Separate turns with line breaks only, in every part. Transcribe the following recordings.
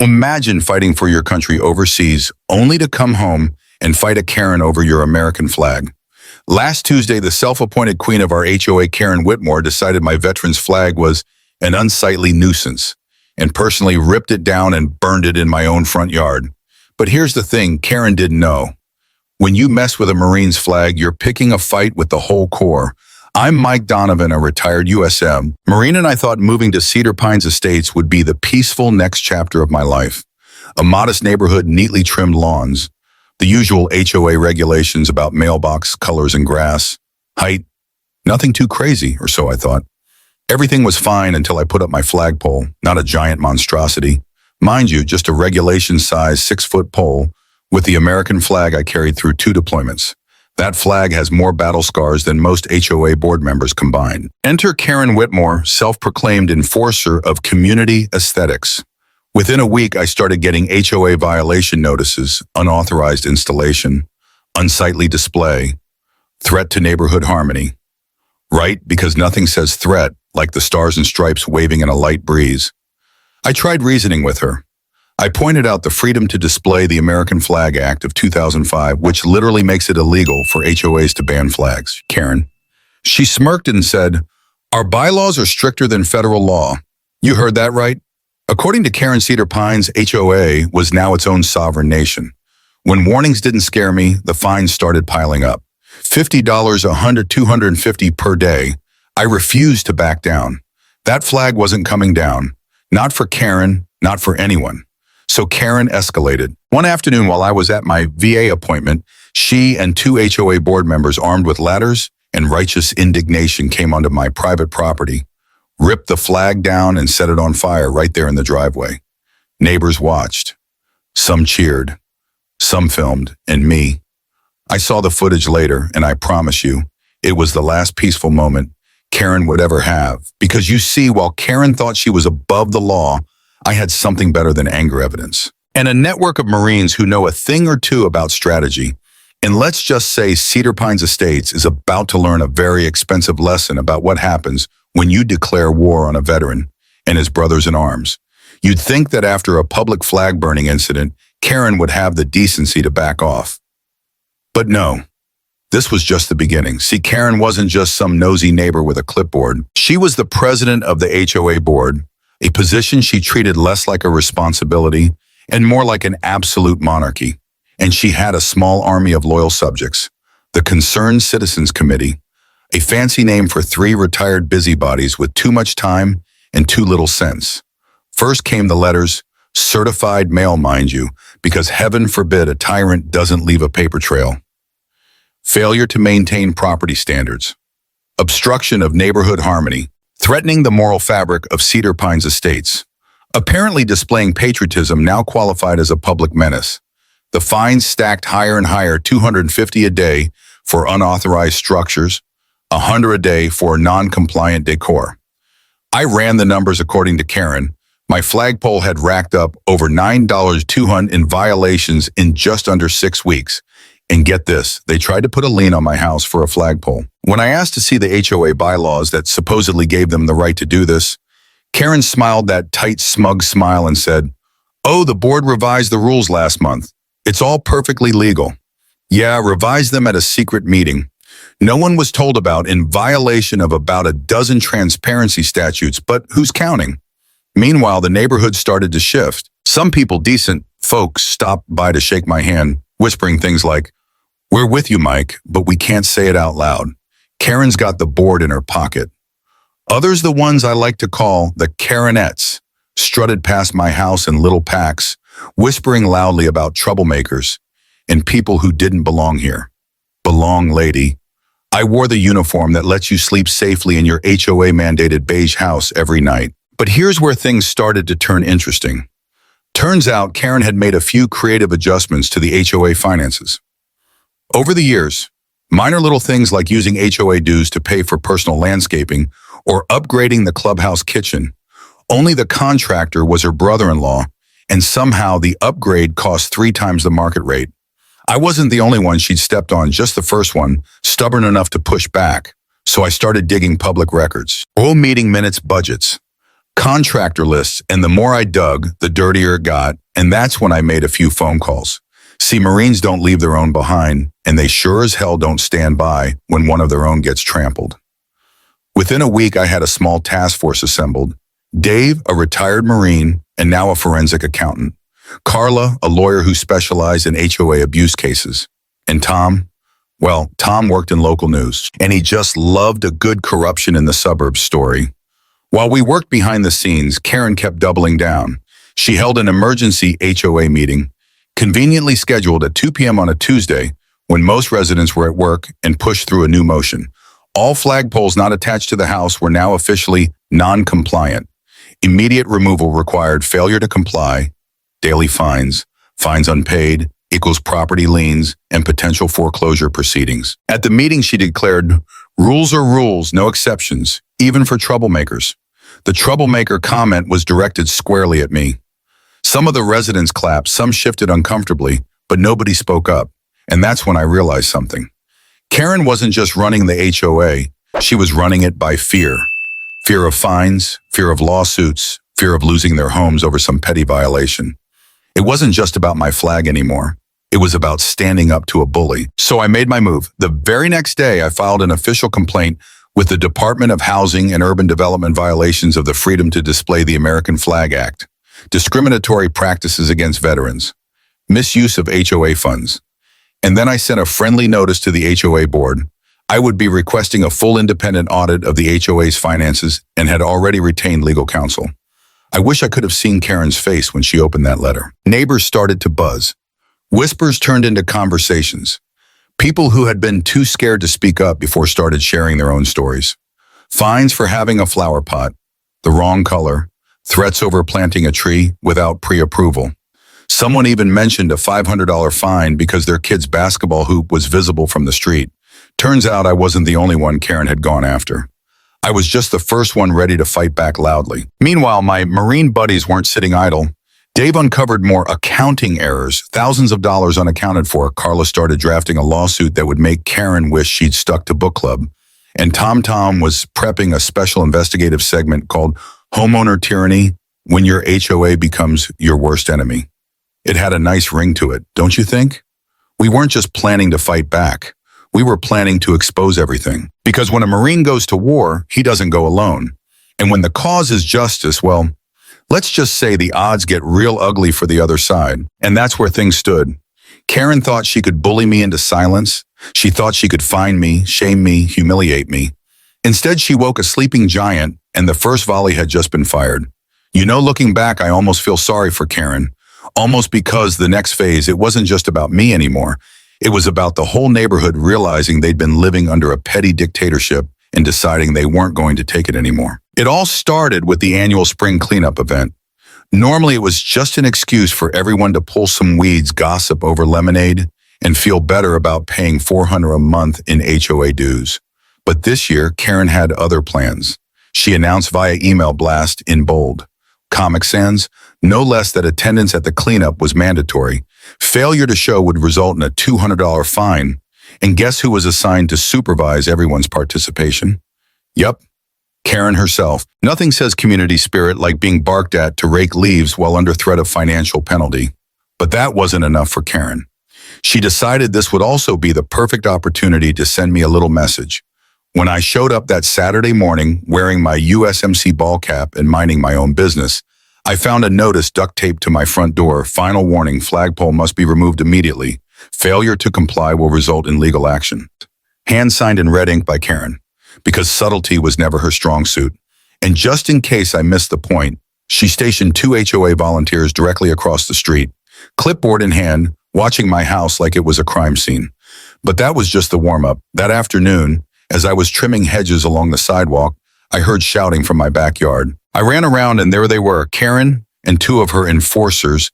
Imagine fighting for your country overseas only to come home and fight a Karen over your American flag. Last Tuesday, the self-appointed queen of our HOA, Karen Whitmore, decided my veteran's flag was an unsightly nuisance and personally ripped it down and burned it in my own front yard. But here's the thing Karen didn't know. When you mess with a Marine's flag, you're picking a fight with the whole Corps. I'm Mike Donovan, a retired USM. Marine and I thought moving to Cedar Pines Estates would be the peaceful next chapter of my life. A modest neighborhood, neatly trimmed lawns, the usual HOA regulations about mailbox colors and grass, height, nothing too crazy, or so I thought. Everything was fine until I put up my flagpole, not a giant monstrosity. Mind you, just a regulation-size 6-foot pole with the American flag I carried through 2 deployments. That flag has more battle scars than most HOA board members combined. Enter Karen Whitmore, self-proclaimed enforcer of community aesthetics. Within a week, I started getting HOA violation notices, unauthorized installation, unsightly display, threat to neighborhood harmony. Right? Because nothing says threat like the stars and stripes waving in a light breeze. I tried reasoning with her. I pointed out the Freedom to Display the American Flag Act of 2005, which literally makes it illegal for HOAs to ban flags. Karen. She smirked and said, "Our bylaws are stricter than federal law." You heard that right? According to Karen, Cedar Pines, HOA was now its own sovereign nation. When warnings didn't scare me, the fines started piling up. $50, $100, $250 per day. I refused to back down. That flag wasn't coming down. Not for Karen, not for anyone. So Karen escalated. One afternoon while I was at my VA appointment, she and 2 HOA board members armed with ladders and righteous indignation came onto my private property, ripped the flag down and set it on fire right there in the driveway. Neighbors watched. Some cheered. Some filmed. And me. I saw the footage later, and I promise you, it was the last peaceful moment Karen would ever have. Because you see, while Karen thought she was above the law, I had something better than anger evidence. And a network of Marines who know a thing or two about strategy. And let's just say Cedar Pines Estates is about to learn a very expensive lesson about what happens when you declare war on a veteran and his brothers in arms. You'd think that after a public flag burning incident, Karen would have the decency to back off. But no, this was just the beginning. See, Karen wasn't just some nosy neighbor with a clipboard. She was the president of the HOA board, a position she treated less like a responsibility and more like an absolute monarchy. And she had a small army of loyal subjects, the Concerned Citizens Committee, a fancy name for 3 retired busybodies with too much time and too little sense. First came the letters, certified mail, mind you, because heaven forbid a tyrant doesn't leave a paper trail. Failure to maintain property standards. Obstruction of neighborhood harmony. Threatening the moral fabric of Cedar Pines Estates. Apparently displaying patriotism now qualified as a public menace. The fines stacked higher and higher, $250 a day for unauthorized structures, $100 a day for non-compliant decor. I ran the numbers according to Karen. My flagpole had racked up over $9,200 in violations in just under 6 weeks. And get this, they tried to put a lien on my house for a flagpole. When I asked to see the HOA bylaws that supposedly gave them the right to do this, Karen smiled that tight, smug smile and said, "Oh, the board revised the rules last month. It's all perfectly legal." Yeah, revised them at a secret meeting. No one was told about, in violation of about a dozen transparency statutes, but who's counting? Meanwhile, the neighborhood started to shift. Some people, decent folks, stopped by to shake my hand, whispering things like, "We're with you, Mike, but we can't say it out loud." Karen's got the board in her pocket. Others, the ones I like to call the Karenettes, strutted past my house in little packs, whispering loudly about troublemakers and people who didn't belong here. Belong, lady. I wore the uniform that lets you sleep safely in your HOA-mandated beige house every night. But here's where things started to turn interesting. Turns out Karen had made a few creative adjustments to the HOA finances. Over the years, minor little things like using HOA dues to pay for personal landscaping or upgrading the clubhouse kitchen. Only the contractor was her brother-in-law, and somehow the upgrade cost 3 times the market rate. I wasn't the only one she'd stepped on, just the first one, stubborn enough to push back. So I started digging public records, oil meeting minutes, budgets. contractor lists, and the more I dug, the dirtier it got, and that's when I made a few phone calls. See, Marines don't leave their own behind, and they sure as hell don't stand by when one of their own gets trampled. Within a week, I had a small task force assembled. Dave, a retired Marine and now a forensic accountant. Carla, a lawyer who specialized in HOA abuse cases. And Tom, well, Tom worked in local news, and he just loved a good corruption in the suburbs story. While we worked behind the scenes, Karen kept doubling down. She held an emergency HOA meeting, conveniently scheduled at 2 p.m. on a Tuesday when most residents were at work, and pushed through a new motion. All flagpoles not attached to the house were now officially non-compliant. Immediate removal required failure to comply, daily fines, fines unpaid, equals property liens, and potential foreclosure proceedings. At the meeting, she declared, "Rules are rules, no exceptions, even for troublemakers." The troublemaker comment was directed squarely at me. Some of the residents clapped, some shifted uncomfortably, but nobody spoke up. And that's when I realized something. Karen wasn't just running the HOA, she was running it by fear. Fear of fines, fear of lawsuits, fear of losing their homes over some petty violation. It wasn't just about my flag anymore. It was about standing up to a bully. So I made my move. The very next day, I filed an official complaint with the Department of Housing and Urban Development violations of the Freedom to Display the American Flag Act, discriminatory practices against veterans, misuse of HOA funds. And then I sent a friendly notice to the HOA board. I would be requesting a full independent audit of the HOA's finances and had already retained legal counsel. I wish I could have seen Karen's face when she opened that letter. Neighbors started to buzz. Whispers turned into conversations. People who had been too scared to speak up before started sharing their own stories. Fines for having a flower pot, the wrong color, threats over planting a tree without pre-approval. Someone even mentioned a $500 fine because their kid's basketball hoop was visible from the street. Turns out I wasn't the only one Karen had gone after. I was just the first one ready to fight back loudly. Meanwhile, my Marine buddies weren't sitting idle. Dave uncovered more accounting errors, thousands of dollars unaccounted for. Carla started drafting a lawsuit that would make Karen wish she'd stuck to book club. And Tom was prepping a special investigative segment called Homeowner Tyranny, when your HOA becomes your worst enemy. It had a nice ring to it, don't you think? We weren't just planning to fight back. We were planning to expose everything. Because when a Marine goes to war, he doesn't go alone. And when the cause is justice, well, let's just say the odds get real ugly for the other side. And that's where things stood. Karen thought she could bully me into silence. She thought she could fine me, shame me, humiliate me. Instead, she woke a sleeping giant, and the first volley had just been fired. You know, looking back, I almost feel sorry for Karen. Almost because the next phase, it wasn't just about me anymore. It was about the whole neighborhood realizing they'd been living under a petty dictatorship and deciding they weren't going to take it anymore. It all started with the annual spring cleanup event. Normally, it was just an excuse for everyone to pull some weeds, gossip over lemonade, and feel better about paying $400 a month in HOA dues. But this year, Karen had other plans. She announced via email blast in bold, Comic Sans, no less that attendance at the cleanup was mandatory. Failure to show would result in a $200 fine. And guess who was assigned to supervise everyone's participation? Yup, Karen herself. Nothing says community spirit like being barked at to rake leaves while under threat of financial penalty. But that wasn't enough for Karen. She decided this would also be the perfect opportunity to send me a little message. When I showed up that Saturday morning wearing my USMC ball cap and minding my own business, I found a notice duct taped to my front door. Final warning, flagpole must be removed immediately. Failure to comply will result in legal action. Hand signed in red ink by Karen, because subtlety was never her strong suit. And just in case I missed the point, she stationed 2 HOA volunteers directly across the street, clipboard in hand, watching my house like it was a crime scene. But that was just the warm-up. That afternoon, as I was trimming hedges along the sidewalk, I heard shouting from my backyard. I ran around and there they were, Karen and 2 of her enforcers,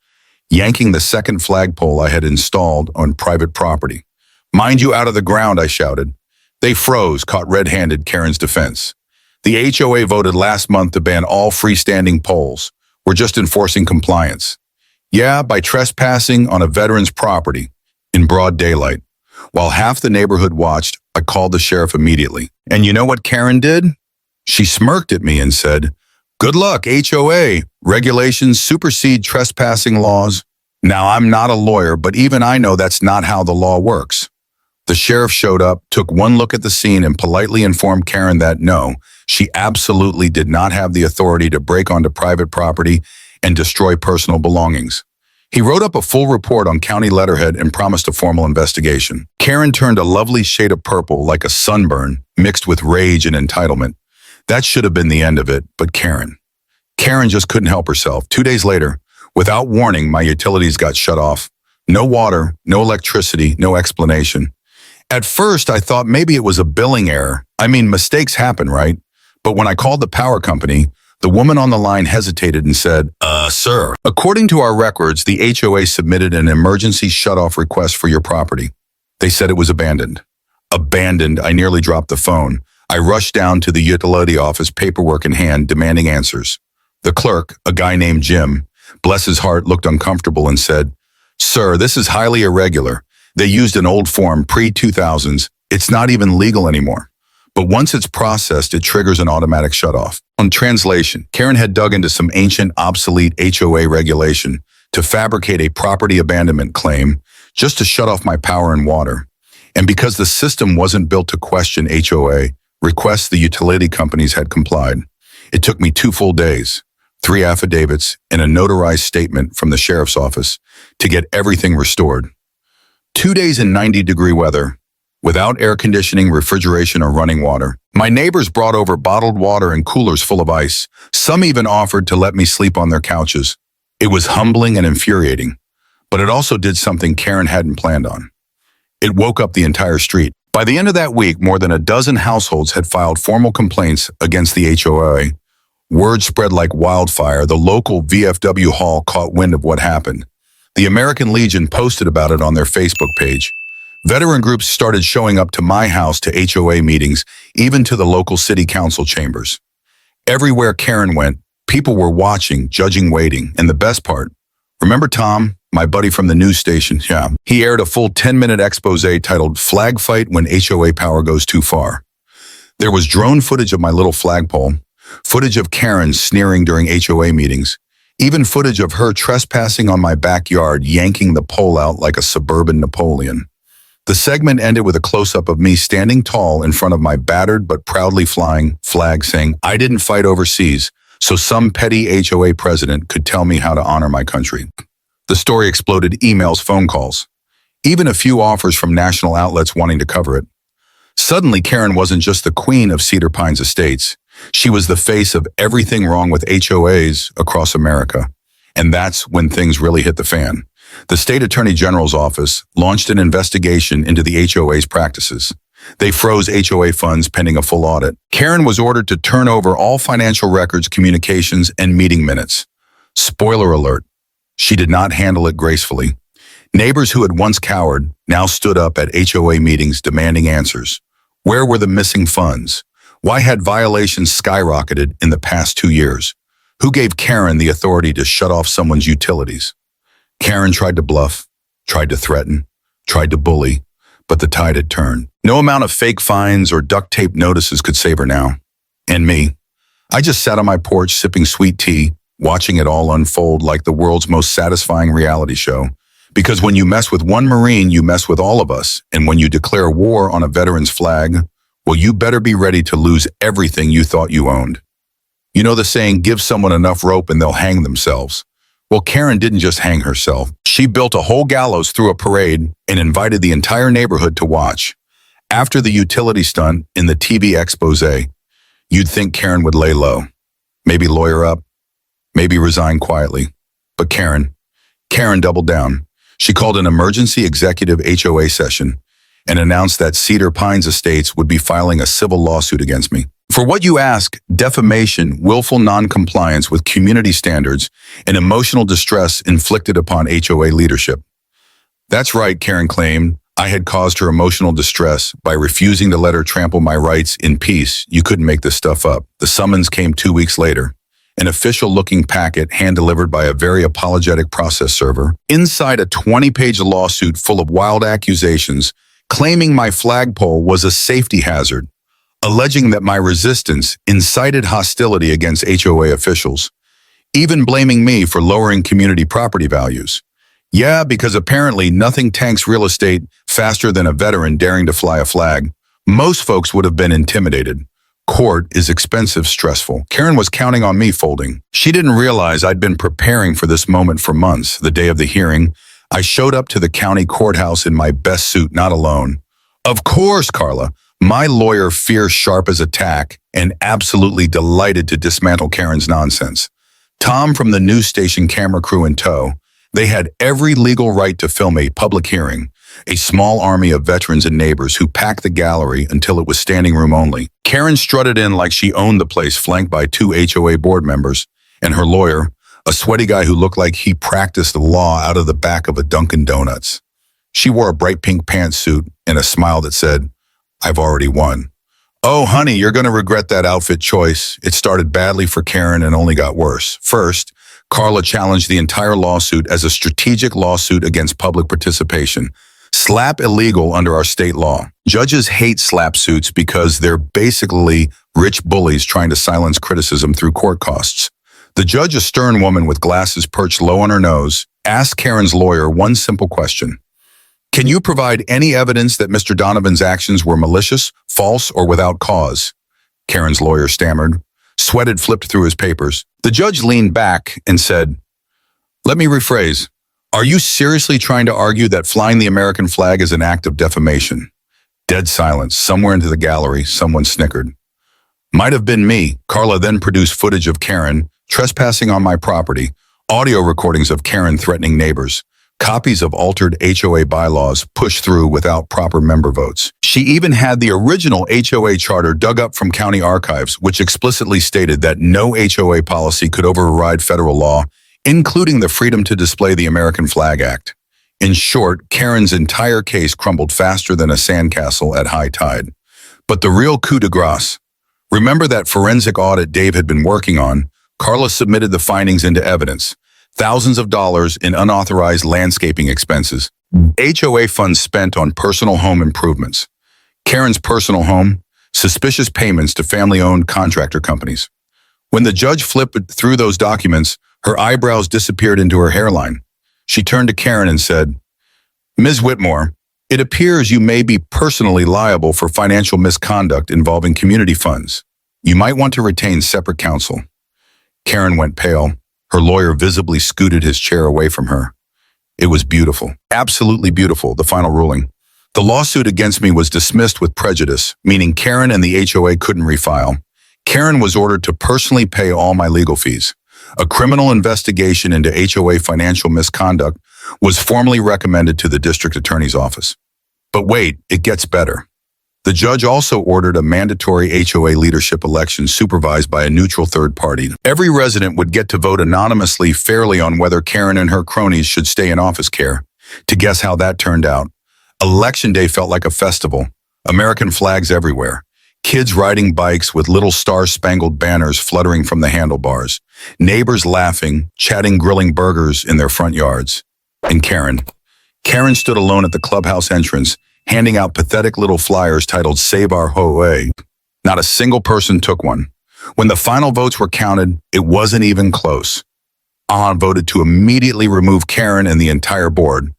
yanking the second flagpole I had installed on private property. "Mind you, out of the ground," I shouted. They froze, caught red-handed. Karen's defense. "The HOA voted last month to ban all freestanding poles. We're just enforcing compliance." Yeah, by trespassing on a veteran's property in broad daylight. While half the neighborhood watched, I called the sheriff immediately. And you know what Karen did? She smirked at me and said, Good luck, HOA. Regulations supersede trespassing laws. Now, I'm not a lawyer, but even I know that's not how the law works. The sheriff showed up, took one look at the scene, and politely informed Karen that no, she absolutely did not have the authority to break onto private property and destroy personal belongings. He wrote up a full report on county letterhead and promised a formal investigation. Karen turned a lovely shade of purple like a sunburn, mixed with rage and entitlement. That should have been the end of it, but Karen just couldn't help herself. 2 days later, without warning, my utilities got shut off. No water, no electricity, no explanation. At first, I thought maybe it was a billing error. I mean, mistakes happen, right? But when I called the power company, the woman on the line hesitated and said, sir, according to our records, the HOA submitted an emergency shutoff request for your property. They said it was abandoned. Abandoned, I nearly dropped the phone. I rushed down to the utility office, paperwork in hand, demanding answers. The clerk, a guy named Jim, bless his heart, looked uncomfortable and said, sir, this is highly irregular. They used an old form pre-2000s. It's not even legal anymore. But once it's processed, it triggers an automatic shutoff. On translation, Karen had dug into some ancient, obsolete HOA regulation to fabricate a property abandonment claim just to shut off my power and water. And because the system wasn't built to question HOA requests, the utility companies had complied. It took me 2 full days, 3 affidavits, and a notarized statement from the sheriff's office to get everything restored. 2 days in 90-degree weather, without air conditioning, refrigeration, or running water. My neighbors brought over bottled water and coolers full of ice. Some even offered to let me sleep on their couches. It was humbling and infuriating, but it also did something Karen hadn't planned on. It woke up the entire street. By the end of that week, more than a dozen households had filed formal complaints against the HOA. Word spread like wildfire. The local VFW hall caught wind of what happened. The American Legion posted about it on their Facebook page. Veteran groups started showing up to my house to HOA meetings, even to the local city council chambers. Everywhere Karen went, people were watching, judging, waiting. And the best part, remember Tom, my buddy from the news station? Yeah, he aired a full 10-minute expose titled Flag Fight When HOA Power Goes Too Far. There was drone footage of my little flagpole, footage of Karen sneering during HOA meetings, even footage of her trespassing on my backyard, yanking the pole out like a suburban Napoleon. The segment ended with a close-up of me standing tall in front of my battered but proudly flying flag saying, I didn't fight overseas, so some petty HOA president could tell me how to honor my country. The story exploded: emails, phone calls, even a few offers from national outlets wanting to cover it. Suddenly, Karen wasn't just the queen of Cedar Pines Estates. She was the face of everything wrong with HOAs across America. And that's when things really hit the fan. The state attorney general's office launched an investigation into the HOA's practices. They froze HOA funds pending a full audit. Karen was ordered to turn over all financial records, communications, and meeting minutes. Spoiler alert, she did not handle it gracefully. Neighbors who had once cowered now stood up at HOA meetings demanding answers. Where were the missing funds? Why had violations skyrocketed in the past 2 years? Who gave Karen the authority to shut off someone's utilities? Karen tried to bluff, tried to threaten, tried to bully, but the tide had turned. No amount of fake fines or duct tape notices could save her now. And me. I just sat on my porch sipping sweet tea, watching it all unfold like the world's most satisfying reality show. Because when you mess with one Marine, you mess with all of us. And when you declare war on a veteran's flag, well, you better be ready to lose everything you thought you owned. You know the saying, give someone enough rope and they'll hang themselves. Well, Karen didn't just hang herself. She built a whole gallows through a parade and invited the entire neighborhood to watch. After the utility stunt in the TV expose, you'd think Karen would lay low, maybe lawyer up, maybe resign quietly. But Karen doubled down. She called an emergency executive HOA session and announced that Cedar Pines Estates would be filing a civil lawsuit against me. For what you ask, defamation, willful noncompliance with community standards, and emotional distress inflicted upon HOA leadership. That's right, Karen claimed. I had caused her emotional distress by refusing to let her trample my rights in peace. You couldn't make this stuff up. The summons came 2 weeks later. An official-looking packet hand-delivered by a very apologetic process server. Inside a 20-page lawsuit full of wild accusations claiming my flagpole was a safety hazard, alleging that my resistance incited hostility against HOA officials, even blaming me for lowering community property values. Yeah, because apparently nothing tanks real estate faster than a veteran daring to fly a flag. Most folks would have been intimidated. Court is expensive, stressful. Karen was counting on me folding. She didn't realize I'd been preparing for this moment for months. The day of the hearing, I showed up to the county courthouse in my best suit, not alone. Of course, Carla. My lawyer, fierce, sharp as a tack, and absolutely delighted to dismantle Karen's nonsense. Tom from the news station camera crew in tow. They had every legal right to film a public hearing, a small army of veterans and neighbors who packed the gallery until it was standing room only. Karen strutted in like she owned the place, flanked by 2 HOA board members, and her lawyer, a sweaty guy who looked like he practiced law out of the back of a Dunkin' Donuts. She wore a bright pink pantsuit and a smile that said, "I've already won." "Oh, honey, you're going to regret that outfit choice." It started badly for Karen and only got worse. First, Carla challenged the entire lawsuit as a strategic lawsuit against public participation. Slap illegal under our state law. Judges hate slap suits because they're basically rich bullies trying to silence criticism through court costs. The judge, a stern woman with glasses perched low on her nose, asked Karen's lawyer one simple question. "Can you provide any evidence that Mr. Donovan's actions were malicious, false, or without cause?" Karen's lawyer stammered. Sweated, flipped through his papers. The judge leaned back and said, "Let me rephrase. Are you seriously trying to argue that flying the American flag is an act of defamation?" Dead silence. Somewhere into the gallery, someone snickered. "Might have been me." Carla then produced footage of Karen trespassing on my property, audio recordings of Karen threatening neighbors, copies of altered HOA bylaws pushed through without proper member votes. She even had the original HOA charter dug up from county archives, which explicitly stated that no HOA policy could override federal law, including the Freedom to Display the American Flag Act. In short, Karen's entire case crumbled faster than a sandcastle at high tide. But the real coup de grace. Remember that forensic audit Dave had been working on? Carla submitted the findings into evidence. Thousands of dollars in unauthorized landscaping expenses. HOA funds spent on personal home improvements. Karen's personal home, suspicious payments to family-owned contractor companies. When the judge flipped through those documents, her eyebrows disappeared into her hairline. She turned to Karen and said, "Ms. Whitmore, it appears you may be personally liable for financial misconduct involving community funds. You might want to retain separate counsel." Karen went pale. Her lawyer visibly scooted his chair away from her. It was beautiful, absolutely beautiful, the final ruling. The lawsuit against me was dismissed with prejudice, meaning Karen and the HOA couldn't refile. Karen was ordered to personally pay all my legal fees. A criminal investigation into HOA financial misconduct was formally recommended to the district attorney's office. But wait, it gets better. The judge also ordered a mandatory HOA leadership election supervised by a neutral third party. Every resident would get to vote anonymously fairly on whether Karen and her cronies should stay in office care. To guess how that turned out. Election day felt like a festival. American flags everywhere. Kids riding bikes with little star-spangled banners fluttering from the handlebars. Neighbors laughing, chatting, grilling burgers in their front yards. And Karen. Karen stood alone at the clubhouse entrance, handing out pathetic little flyers titled "Save Our HOA." Not a single person took one. When the final votes were counted, it wasn't even close. Voted to immediately remove Karen and the entire board.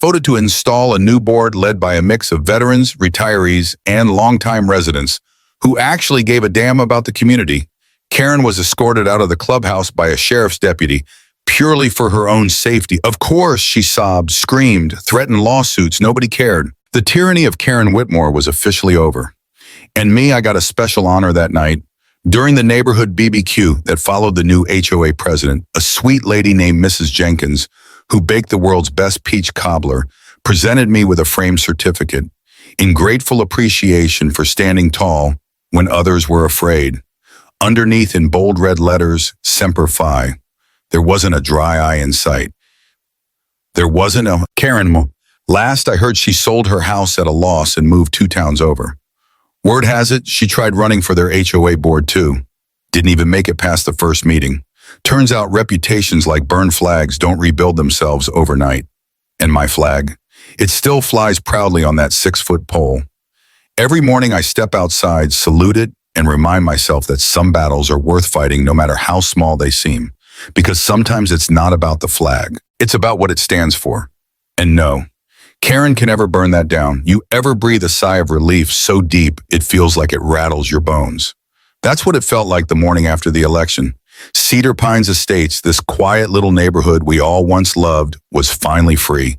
Voted to install a new board led by a mix of veterans, retirees, and longtime residents who actually gave a damn about the community. Karen was escorted out of the clubhouse by a sheriff's deputy, purely for her own safety. Of course, she sobbed, screamed, threatened lawsuits. Nobody cared. The tyranny of Karen Whitmore was officially over. And me, I got a special honor that night. During the neighborhood BBQ that followed the new HOA president, a sweet lady named Mrs. Jenkins, who baked the world's best peach cobbler, presented me with a framed certificate in grateful appreciation for standing tall when others were afraid. Underneath in bold red letters, Semper Fi. There wasn't a dry eye in sight. There wasn't a Karen. Last I heard, she sold her house at a loss and moved 2 towns over. Word has it, she tried running for their HOA board too. Didn't even make it past the first meeting. Turns out reputations like burned flags don't rebuild themselves overnight. And my flag, it still flies proudly on that 6-foot pole. Every morning I step outside, salute it, and remind myself that some battles are worth fighting no matter how small they seem. Because sometimes it's not about the flag. It's about what it stands for. And no, Karen can never burn that down. You ever breathe a sigh of relief so deep it feels like it rattles your bones. That's what it felt like the morning after the election. Cedar Pines Estates, this quiet little neighborhood we all once loved, was finally free.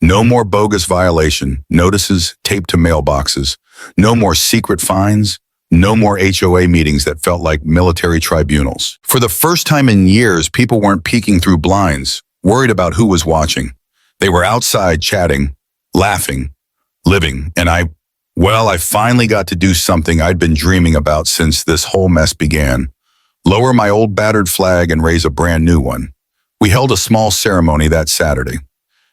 No more bogus violation, notices taped to mailboxes. No more secret fines. No more HOA meetings that felt like military tribunals. For the first time in years, people weren't peeking through blinds, worried about who was watching. They were outside chatting, laughing, living, and I finally got to do something I'd been dreaming about since this whole mess began. Lower my old battered flag and raise a brand new one. We held a small ceremony that Saturday.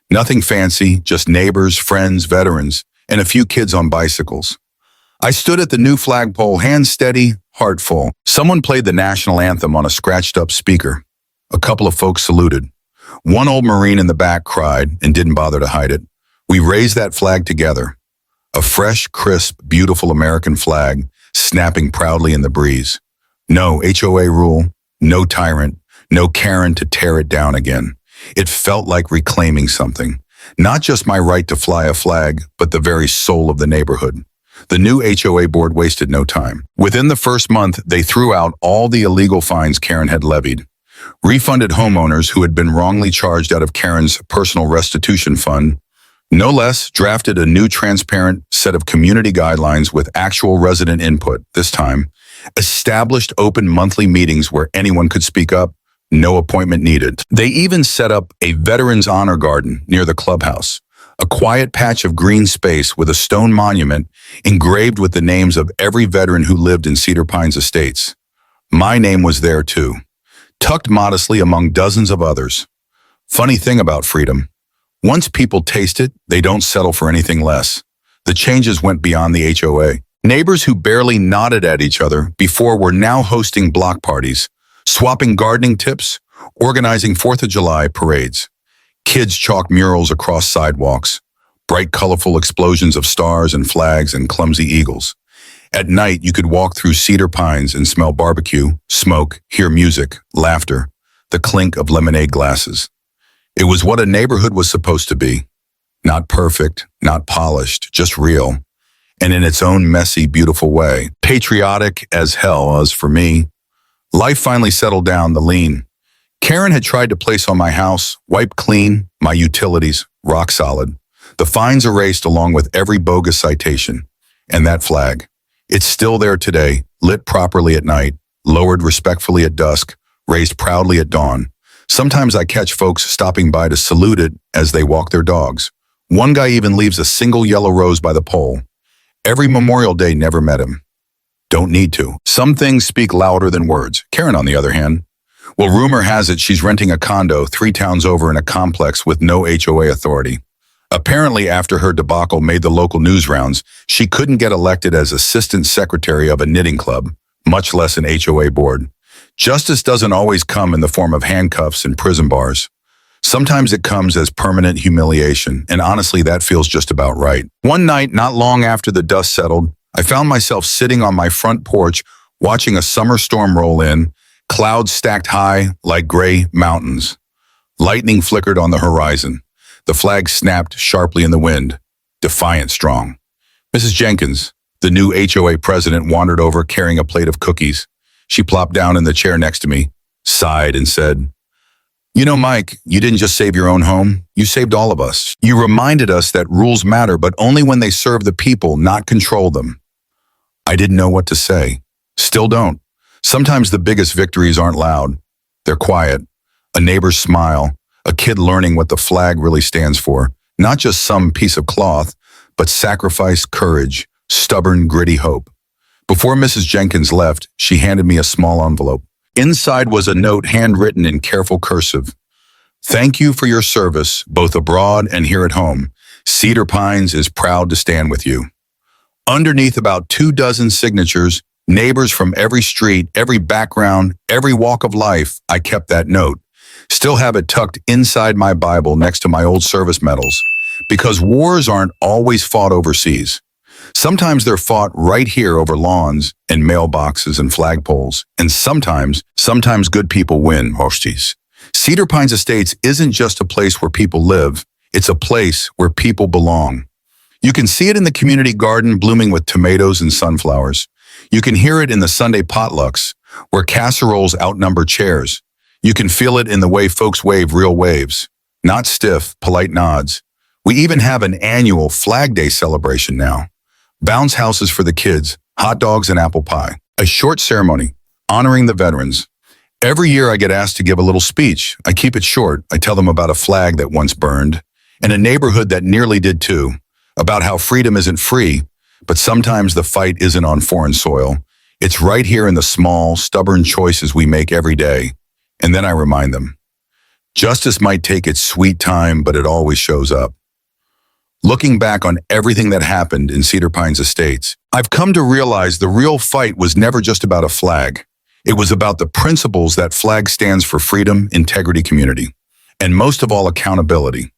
Nothing fancy, just neighbors, friends, veterans, and a few kids on bicycles. I stood at the new flagpole, hands steady, heart full. Someone played the national anthem on a scratched-up speaker. A couple of folks saluted. One old Marine in the back cried and didn't bother to hide it. We raised that flag together. A fresh, crisp, beautiful American flag, snapping proudly in the breeze. No HOA rule, no tyrant, no Karen to tear it down again. It felt like reclaiming something. Not just my right to fly a flag, but the very soul of the neighborhood. The new HOA board wasted no time. Within the first month, they threw out all the illegal fines Karen had levied, refunded homeowners who had been wrongly charged out of Karen's personal restitution fund, no less drafted a new transparent set of community guidelines with actual resident input, this time, established open monthly meetings where anyone could speak up, no appointment needed. They even set up a Veterans Honor Garden near the clubhouse, a quiet patch of green space with a stone monument engraved with the names of every veteran who lived in Cedar Pines Estates. My name was there too, tucked modestly among dozens of others. Funny thing about freedom, once people taste it, they don't settle for anything less. The changes went beyond the HOA. Neighbors who barely nodded at each other before were now hosting block parties, swapping gardening tips, organizing 4th of July parades. Kids chalked murals across sidewalks, bright, colorful explosions of stars and flags and clumsy eagles. At night, you could walk through Cedar Pines and smell barbecue, smoke, hear music, laughter, the clink of lemonade glasses. It was what a neighborhood was supposed to be. Not perfect, not polished, just real. And in its own messy, beautiful way. Patriotic as hell, as for me. Life finally settled down the lean. Karen had tried to place on my house, wiped clean, my utilities, rock solid. The fines erased along with every bogus citation. And that flag. It's still there today, lit properly at night, lowered respectfully at dusk, raised proudly at dawn. Sometimes I catch folks stopping by to salute it as they walk their dogs. One guy even leaves a single yellow rose by the pole. Every Memorial Day never met him. Don't need to. Some things speak louder than words. Karen, on the other hand, well, rumor has it she's renting a condo 3 towns over in a complex with no HOA authority. Apparently, after her debacle made the local news rounds, she couldn't get elected as assistant secretary of a knitting club, much less an HOA board. Justice doesn't always come in the form of handcuffs and prison bars. Sometimes it comes as permanent humiliation, and honestly, that feels just about right. One night, not long after the dust settled, I found myself sitting on my front porch watching a summer storm roll in, clouds stacked high like gray mountains. Lightning flickered on the horizon. The flag snapped sharply in the wind, defiant strong. Mrs. Jenkins, the new HOA president, wandered over carrying a plate of cookies. She plopped down in the chair next to me, sighed, and said, "You know, Mike, you didn't just save your own home, you saved all of us. You reminded us that rules matter, but only when they serve the people, not control them." I didn't know what to say. Still don't. Sometimes the biggest victories aren't loud. They're quiet. A neighbor's smile, a kid learning what the flag really stands for. Not just some piece of cloth, but sacrifice, courage, stubborn, gritty hope. Before Mrs. Jenkins left, she handed me a small envelope. Inside was a note handwritten in careful cursive. "Thank you for your service, both abroad and here at home. Cedar Pines is proud to stand with you." Underneath about 24 signatures, neighbors from every street, every background, every walk of life, I kept that note. Still have it tucked inside my Bible next to my old service medals. Because wars aren't always fought overseas. Sometimes they're fought right here over lawns and mailboxes and flagpoles. And sometimes good people win, hosties. Cedar Pines Estates isn't just a place where people live. It's a place where people belong. You can see it in the community garden blooming with tomatoes and sunflowers. You can hear it in the Sunday potlucks, where casseroles outnumber chairs. You can feel it in the way folks wave real waves, not stiff, polite nods. We even have an annual Flag Day celebration now. Bounce houses for the kids, hot dogs and apple pie. A short ceremony, honoring the veterans. Every year I get asked to give a little speech. I keep it short. I tell them about a flag that once burned, and a neighborhood that nearly did too, about how freedom isn't free, but sometimes the fight isn't on foreign soil. It's right here in the small, stubborn choices we make every day. And then I remind them, justice might take its sweet time, but it always shows up. Looking back on everything that happened in Cedar Pines Estates, I've come to realize the real fight was never just about a flag. It was about the principles that flag stands for: freedom, integrity, community, and most of all, accountability.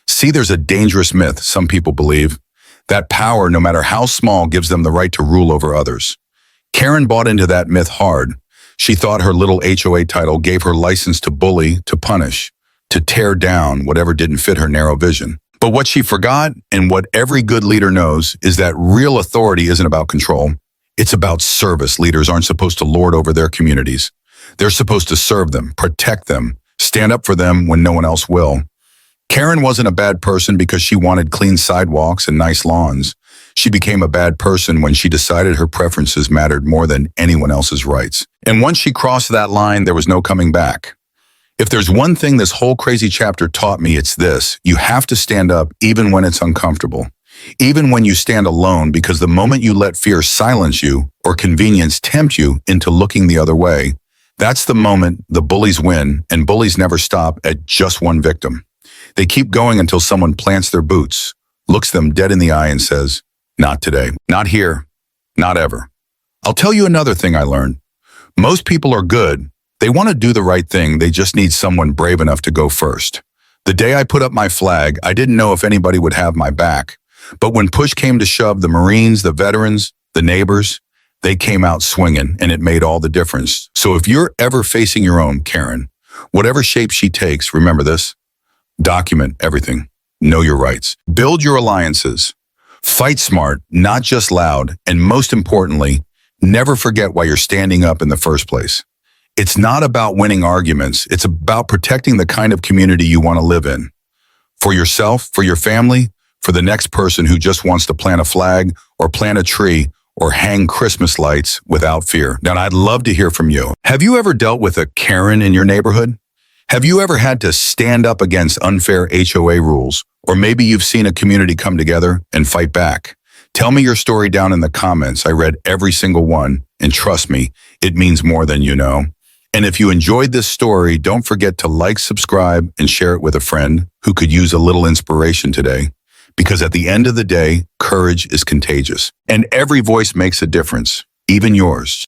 See, there's a dangerous myth, some people believe, that power, no matter how small, gives them the right to rule over others. Karen bought into that myth hard. She thought her little HOA title gave her license to bully, to punish, to tear down whatever didn't fit her narrow vision. But what she forgot, and what every good leader knows, is that real authority isn't about control. It's about service. Leaders aren't supposed to lord over their communities. They're supposed to serve them, protect them, stand up for them when no one else will. Karen wasn't a bad person because she wanted clean sidewalks and nice lawns. She became a bad person when she decided her preferences mattered more than anyone else's rights. And once she crossed that line, there was no coming back. If there's one thing this whole crazy chapter taught me, it's this: you have to stand up even when it's uncomfortable, even when you stand alone, because the moment you let fear silence you or convenience tempt you into looking the other way, that's the moment the bullies win, and bullies never stop at just one victim. They keep going until someone plants their boots, looks them dead in the eye and says, "Not today, not here, not ever." I'll tell you another thing I learned. Most people are good. They want to do the right thing. They just need someone brave enough to go first. The day I put up my flag, I didn't know if anybody would have my back. But when push came to shove, the Marines, the veterans, the neighbors, they came out swinging, and it made all the difference. So if you're ever facing your own Karen, whatever shape she takes, remember this: document everything. Know your rights. Build your alliances. Fight smart, not just loud. And most importantly, never forget why you're standing up in the first place. It's not about winning arguments. It's about protecting the kind of community you want to live in. For yourself, for your family, for the next person who just wants to plant a flag or plant a tree or hang Christmas lights without fear. Now, I'd love to hear from you. Have you ever dealt with a Karen in your neighborhood? Have you ever had to stand up against unfair HOA rules? Or maybe you've seen a community come together and fight back. Tell me your story down in the comments. I read every single one, and trust me, it means more than you know. And if you enjoyed this story, don't forget to like, subscribe, and share it with a friend who could use a little inspiration today. Because at the end of the day, courage is contagious, and every voice makes a difference, even yours.